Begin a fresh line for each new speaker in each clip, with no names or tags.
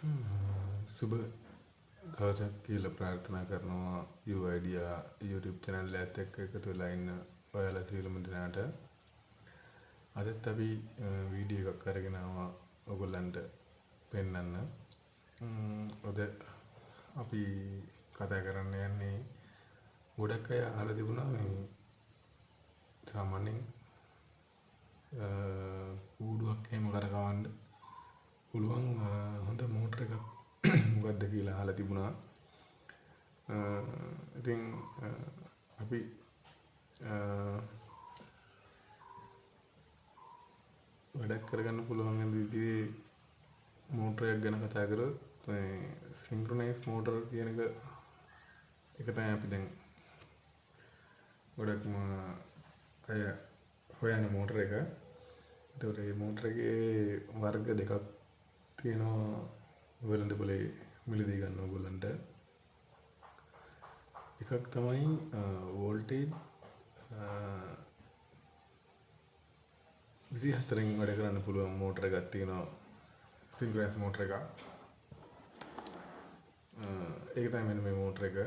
සුබ දවසක් කියලා ප්‍රාර්ථනා කරනවා UIDIA YouTube channel එකත් එක්ක එකතු වෙලා ඉන්න ඔයාලා සියලුම දෙනාට. අදත් අපි වීඩියෝ එකක් අරගෙන ආවා ඔයගොල්ලන්ට පෙන්වන්න. අද අපි කතා කරන්න යන්නේ ගොඩක් අය අහලා තිබුණා මේ සාමාන්‍යයෙන් කූඩුවක් එහෙම කරකවන්න පුළුවන් හොඳ මෝටර එකක් මොකක්ද කියලා අහලා තිබුණා. ඉතින් අපි වැඩක් කරගන්න පුළුවන් විදිහේ මෝටර එකක් ගැන කතා කරොත් සින්ක්‍රොනයිස් මෝටර කියන එක තමයි අපි දැන් ගොඩක්ම අය හොයන මෝටර එක. ඒතකොට මේ මෝටර එකේ වර්ග දෙකක් තියෙනවා වෙළඳ පොලේ මිලදී ගන්න ඕගොල්ලන්ට. එකක් තමයි වෝල්ටේජ් 24න් වැඩ කරන්න පුළුවන් මෝටර එකක් තියෙනවා, සින්ක්‍රොනස් මෝටර එකක්. ඒක තමයි මෙන්න මේ මෝටර එක.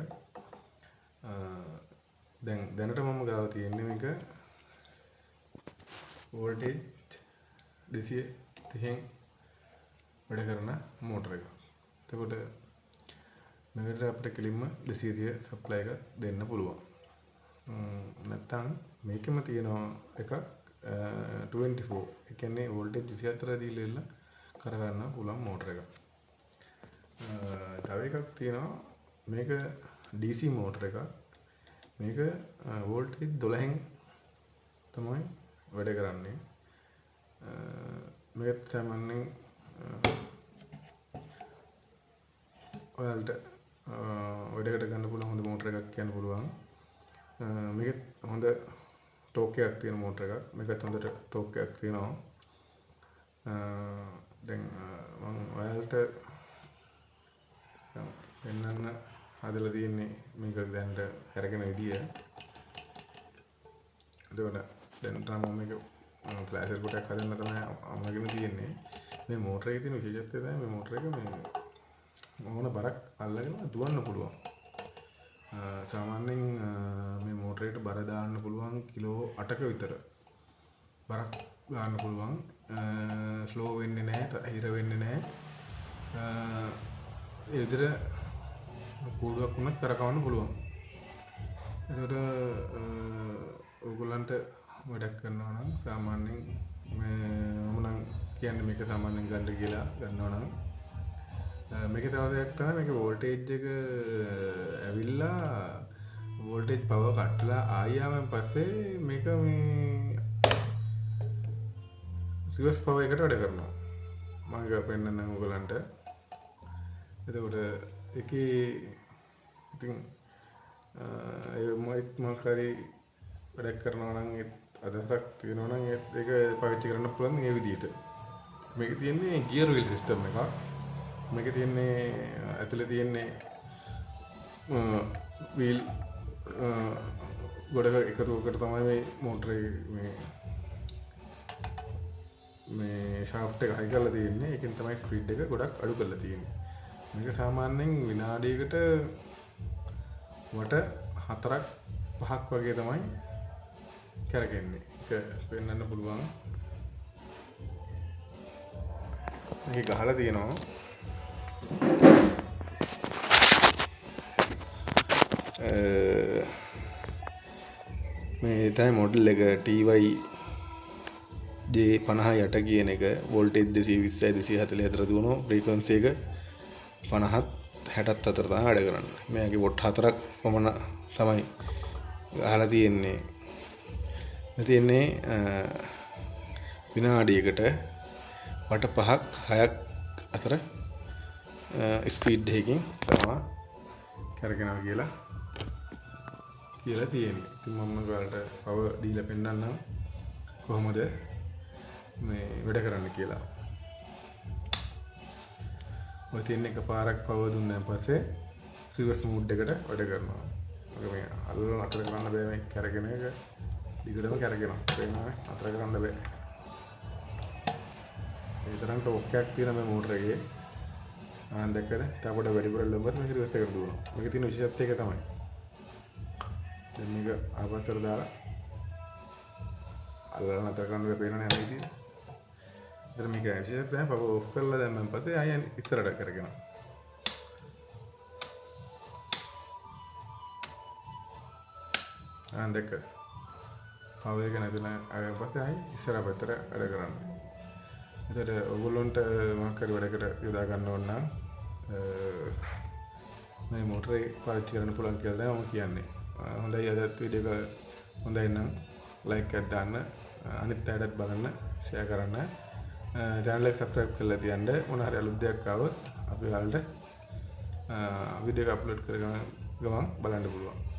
දැනට මම ගාව තියෙන්නේ මේක වෝල්ටේජ් 230න් වැඩ කරන මෝටර එක. එතකොට මේකට අපිට කෙලින්ම 230 සප්ලයි එක දෙන්න පුළුවන්. නැත්තම් මේකෙම තියෙනවා එකක් 24. ඒ කියන්නේ වෝල්ටේජ් 24 දීලා කර ගන්න පුළුවන් මෝටර එක. තව එකක් තියෙනවා මේක DC මෝටර එකක්. මේක වෝල්ටේජ් 12න් තමයි වැඩ කරන්නේ. මේක සාමාන්‍යයෙන් ඔයාලට වැඩකට ගන්න පුළුවන් හොඳ මෝටර එකක් කියන්න පුළුවන්. මේකත් හොඳ ටෝක් එකක් තියෙන මෝටර එකක්. මේකත් හොඳට ටෝක් එකක් තියෙනවා. දැන් මම ඔයාලට පෙන්වන්න හදලා තියෙන්නේ මේක දැනට කරගෙන විදිය. එතකොට දැන් තමයි මේක ෆ්ලෑෂර් කොටයක් හදන්න තමයි අමගෙන තියෙන්නේ. මේ මෝටර එකේ තියෙන විශේෂත්වය තමයි මේ මෝටර එක මේ ඕන බරක් අල්ලගෙන දුවන්න පුළුවන්. සාමාන්‍යයෙන් මේ මෝටර එකට බර දාන්න පුළුවන් කිලෝ 8ක විතර බරක් දාන්න පුළුවන්. ස්ලෝ වෙන්නේ නැහැ, හිර වෙන්නේ නැහැ. ඒ විදිහට කූඩුවක් වුණත් කරකවන්න පුළුවන්. ඒකට ඔයගොල්ලන්ට වැඩක් කරනවා නම් සාමාන්‍යයෙන් මම නම් කියන්නේ මේක සාමාන්‍යයෙන් ගන්න කියලා ගන්නවා නම් මේකේ තව දෙයක් තමයි මේක වෝල්ටේජ් එක ඇවිල්ලා වෝල්ටේජ් පවර් කට්ටලා ආයෙම පස්සේ මේක මේ රිවර්ස් පවර් එකට වැඩ කරනවා. මම ඒක පෙන්නන්නම් ඔයගලන්ට. එතකොට ඒකේ ඉතින් මොකක්hari වැඩක් කරනවා නම් අදහසක් තියෙනවා නම් ඒක පාවිච්චි කරන්න පුළුවන් මේ විදිහට. මේකේ තියෙන්නේ ගියර් වීල් සිස්ටම් එකක්. මේකේ තියෙන්නේ ඇතුලේ තියෙන්නේ වීල් ගොඩක එකතුවකට තමයි මේ මෝටරේ මේ ෂාෆ්ට් එක හයි කරලා තියෙන්නේ. ඒකෙන් තමයි ස්පීඩ් එක ගොඩක් අඩු කරලා තියෙන්නේ. මේක සාමාන්‍යයෙන් විනාඩියකට වට 4ක් 5ක් වගේ තමයි කරගෙන්නේ. ඒක පෙන්වන්න පුළුවන්. මේක ගහලා තියෙනවා. මේ තමයි මොඩල් එක TY-J50 කියන එක. වෝල්ටේජ් 220යි 240 අතර දුවන ෆ්‍රීකවන්සි එක 50ත් 60ත් අතර තමයි වැඩ කරන්නේ. මේකේ වොට් 4ක් පමණ තමයි ගහලා තියෙන්නේ. මේ තියෙන්නේ විනාඩියකට වට 5ක් 6ක් අතර ස්පීඩ් එකකින් තමයි කරගෙනවා කියලා තියෙන්නේ. ඉතින් මම ඔයාලට පවර් දීලා පෙන්නන්නම් කොහොමද මේ වැඩ කරන්න කියලා. ඔය තියෙන එකපාරක් පවර් දුන්නාන් පස්සේ රිවර්ස් මෝඩ් එකට වැඩ කරනවා. මේ අල්ලන අතර කරන්න බෑ මේ කරගෙන එක දිගටම කරගෙනවා. තේරෙනවද? අතර කරන්න බෑ. මේ තරම් ටෝක් එකක් තියෙන මේ මෝටර එකේ දැක්කද? තව පොඩ වැඩිපුර ලැබුවත් මේක රිවර්ස් එකට දුවනවා. මේකේ තියෙන විශේෂත්වය ඒක තමයි. දැන් මේක ආපස්සට දාලා අල්ලලා නැතර කරනකොට පේනවනේ යන්නේ ඉතින්. දැන් මේක විශේෂත්වය තමයි පව ඔෆ් කරලා දැම්මන් පස්සේ ආයෙ ඉස්සරහට කරගෙන. දැක්කද? පව එක නැතුණා ආයෙත් පස්සේ ආයෙ ඉස්සරහ පැත්තට වැඩ කරන්නේ. එතකොට ඔයගොල්ලන්ට මොකක් හරි වැඩකට යොදා ගන්න ඕන නම් මේ මෝටරේ පාවිච්චි කරන්න පුළුවන් කියලා තමයි මම කියන්නේ. හොඳයි අදත් වීඩියෝ එක හොඳයි නම් ලයික් එකක් දාන්න, අනිත් අයටත් බලන්න, ෂෙයා කරන්න, channel එක subscribe කරලා තියන්න. මොන හරි අලුත් දෙයක් ආවොත් අපි ඔයාලට වීඩියෝ එක අප්ලෝඩ් කරගෙන ගමන් බලන්න පුළුවන්.